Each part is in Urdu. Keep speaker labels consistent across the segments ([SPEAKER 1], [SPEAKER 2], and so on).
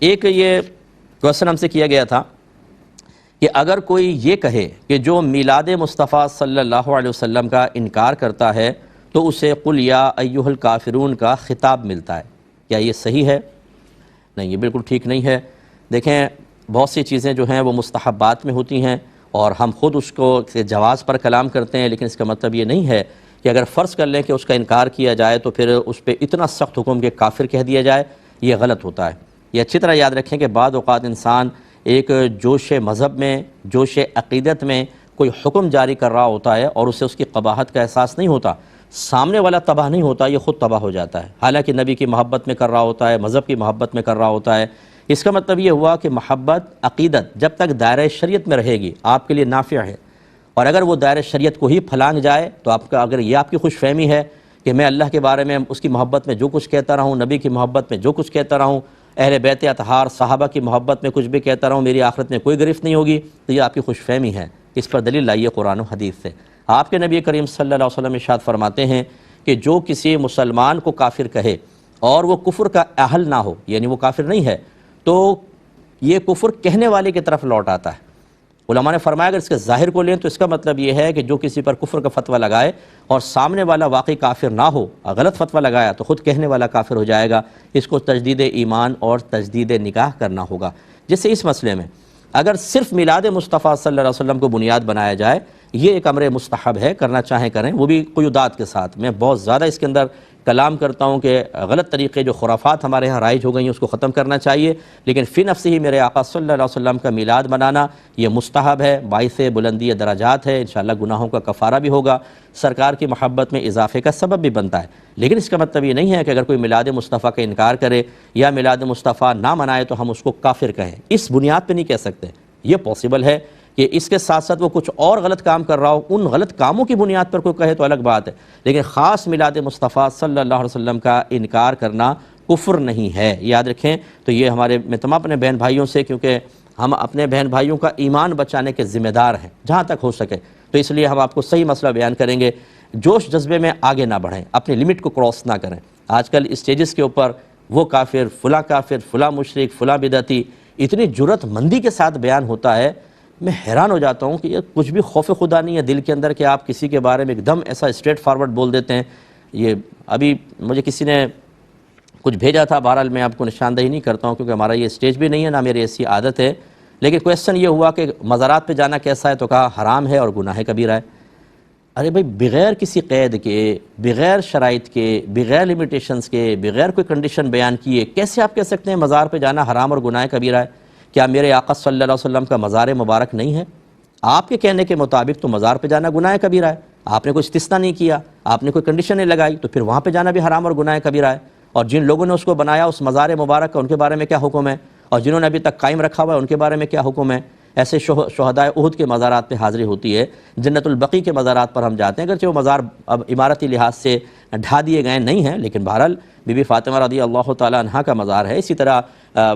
[SPEAKER 1] ایک یہ کوشچن ہم سے کیا گیا تھا کہ اگر کوئی یہ کہے کہ جو میلاد مصطفیٰ صلی اللہ علیہ وسلم کا انکار کرتا ہے تو اسے قل یا ایھا الکافرون کا خطاب ملتا ہے، کیا یہ صحیح ہے؟ نہیں، یہ بالکل ٹھیک نہیں ہے۔ دیکھیں، بہت سی چیزیں جو ہیں وہ مستحبات میں ہوتی ہیں اور ہم خود اس کو جواز پر کلام کرتے ہیں، لیکن اس کا مطلب یہ نہیں ہے کہ اگر فرض کر لیں کہ اس کا انکار کیا جائے تو پھر اس پہ اتنا سخت حکم کہ کافر کہہ دیا جائے، یہ غلط ہوتا ہے۔ یہ اچھی طرح یاد رکھیں کہ بعض اوقات انسان ایک جوش مذہب میں، جوش عقیدت میں کوئی حکم جاری کر رہا ہوتا ہے اور اسے اس کی قباحت کا احساس نہیں ہوتا، سامنے والا تباہ نہیں ہوتا، یہ خود تباہ ہو جاتا ہے، حالانکہ نبی کی محبت میں کر رہا ہوتا ہے، مذہب کی محبت میں کر رہا ہوتا ہے۔ اس کا مطلب یہ ہوا کہ محبت، عقیدت جب تک دائرہ شریعت میں رہے گی آپ کے لیے نافع ہے، اور اگر وہ دائرہ شریعت کو ہی پھلانگ جائے تو اگر یہ آپ کی خوش فہمی ہے کہ میں اللہ کے بارے میں اس کی محبت میں جو کچھ کہتا رہوں، نبی کی محبت میں جو کچھ کہتا رہوں، اہل بیت اطہار صحابہ کی محبت میں کچھ بھی کہتا رہوں، میری آخرت میں کوئی گرفت نہیں ہوگی، تو یہ آپ کی خوش فہمی ہے۔ اس پر دلیل لائیے قرآن و حدیث سے۔ آپ کے نبی کریم صلی اللہ علیہ وسلم ارشاد فرماتے ہیں کہ جو کسی مسلمان کو کافر کہے اور وہ کفر کا اہل نہ ہو، یعنی وہ کافر نہیں ہے، تو یہ کفر کہنے والے کی طرف لوٹ آتا ہے۔ علماء نے فرمایا اگر اس کے ظاہر کو لیں تو اس کا مطلب یہ ہے کہ جو کسی پر کفر کا فتویٰ لگائے اور سامنے والا واقعی کافر نہ ہو، غلط فتویٰ لگایا تو خود کہنے والا کافر ہو جائے گا۔ اس کو تجدید ایمان اور تجدید نکاح کرنا ہوگا۔ جیسے اس مسئلے میں اگر صرف میلاد مصطفیٰ صلی اللہ علیہ وسلم کو بنیاد بنایا جائے، یہ ایک امر مستحب ہے، کرنا چاہیں کریں، وہ بھی قیودات کے ساتھ۔ میں بہت زیادہ اس کے اندر کلام کرتا ہوں کہ غلط طریقے جو خرافات ہمارے ہاں رائج ہو گئی ہیں اس کو ختم کرنا چاہیے، لیکن فی نفس ہی میرے آقا صلی اللہ علیہ وسلم کا میلاد منانا یہ مستحب ہے، باعث بلندی درجات ہے، انشاءاللہ گناہوں کا کفارہ بھی ہوگا، سرکار کی محبت میں اضافے کا سبب بھی بنتا ہے۔ لیکن اس کا مطلب یہ نہیں ہے کہ اگر کوئی میلاد مصطفیٰ کا انکار کرے یا میلاد مصطفیٰ نہ منائے تو ہم اس کو کافر کہیں، اس بنیاد پہ نہیں کہہ سکتے۔ یہ پاسبل ہے کہ اس کے ساتھ ساتھ وہ کچھ اور غلط کام کر رہا ہو، ان غلط کاموں کی بنیاد پر کوئی کہے تو الگ بات ہے، لیکن خاص میلاد مصطفیٰ صلی اللہ علیہ وسلم کا انکار کرنا کفر نہیں ہے، یاد رکھیں۔ تو یہ میں تمام اپنے بہن بھائیوں سے، کیونکہ ہم اپنے بہن بھائیوں کا ایمان بچانے کے ذمہ دار ہیں جہاں تک ہو سکے، تو اس لیے ہم آپ کو صحیح مسئلہ بیان کریں گے۔ جوش جذبے میں آگے نہ بڑھیں، اپنی لمٹ کو کراس نہ کریں۔ آج کل اسٹیجز کے اوپر وہ کافر، فلاں مشرک، فلاں بدعتی اتنی جرأت مندی کے ساتھ بیان ہوتا ہے، میں حیران ہو جاتا ہوں کہ یہ کچھ بھی خوف خدا نہیں ہے دل کے اندر کہ آپ کسی کے بارے میں ایک دم ایسا اسٹریٹ فارورڈ بول دیتے ہیں۔ یہ ابھی مجھے کسی نے کچھ بھیجا تھا، بہرحال میں آپ کو نشاندہی نہیں کرتا ہوں کیونکہ ہمارا یہ اسٹیج بھی نہیں ہے، نہ میری ایسی عادت ہے، لیکن کویسچن یہ ہوا کہ مزارات پہ جانا کیسا ہے، تو کہا حرام ہے اور گناہ کبیرہ ہے۔ ارے بھائی، بغیر کسی قید کے، بغیر شرائط کے، بغیر لیمیٹیشنز کے، بغیر کوئی کنڈیشن بیان کیے کیسے آپ کہہ سکتے ہیں مزار پہ جانا حرام اور گناہ کبیرہ ہے؟ کیا میرے آقا صلی اللہ علیہ وسلم کا مزار مبارک نہیں ہے؟ آپ کے کہنے کے مطابق تو مزار پہ جانا گناہ کبیرہ ہے، آپ نے کوئی استثناء نہیں کیا، آپ نے کوئی کنڈیشن نہیں لگائی، تو پھر وہاں پہ جانا بھی حرام اور گناہ کبیرہ ہے۔ اور جن لوگوں نے اس کو بنایا اس مزار مبارک کا، ان کے بارے میں کیا حکم ہے؟ اور جنہوں نے ابھی تک قائم رکھا ہوا ہے ان کے بارے میں کیا حکم ہے؟ ایسے شہدائے احد کے مزارات پہ حاضری ہوتی ہے، جنت البقیع کے مزارات پر ہم جاتے ہیں، اگرچہ وہ مزار اب عمارتی لحاظ سے ڈھا دیے گئے نہیں ہیں، لیکن بہرحال بی بی فاطمہ رضی اللہ تعالی عنہا کا مزار ہے۔ اسی طرح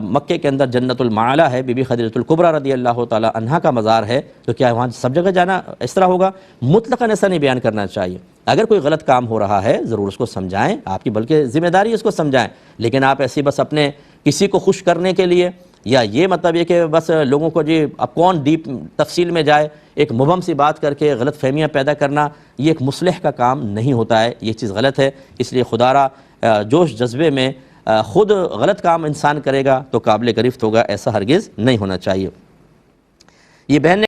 [SPEAKER 1] مکے کے اندر جنت المعلی ہے، بی بی خدیجۃ الکبریٰ رضی اللہ تعالی عنہا کا مزار ہے، تو کیا وہاں سب جگہ جانا اس طرح ہوگا؟ مطلقاً ایسا نہیں بیان کرنا چاہیے۔ اگر کوئی غلط کام ہو رہا ہے ضرور اس کو سمجھائیں، آپ کی بلکہ ذمہ داری اس کو سمجھائیں، لیکن آپ ایسی بس اپنے کسی کو خوش کرنے کے لیے، یا یہ مطلب یہ کہ بس لوگوں کو جی اب کون ڈیپ تفصیل میں جائے، ایک مبہم سی بات کر کے غلط فہمیاں پیدا کرنا، یہ ایک مصلح کا کام نہیں ہوتا ہے، یہ چیز غلط ہے۔ اس لیے خدا را جوش جذبے میں خود غلط کام انسان کرے گا تو قابل گرفت ہوگا، ایسا ہرگز نہیں ہونا چاہیے۔ یہ بہن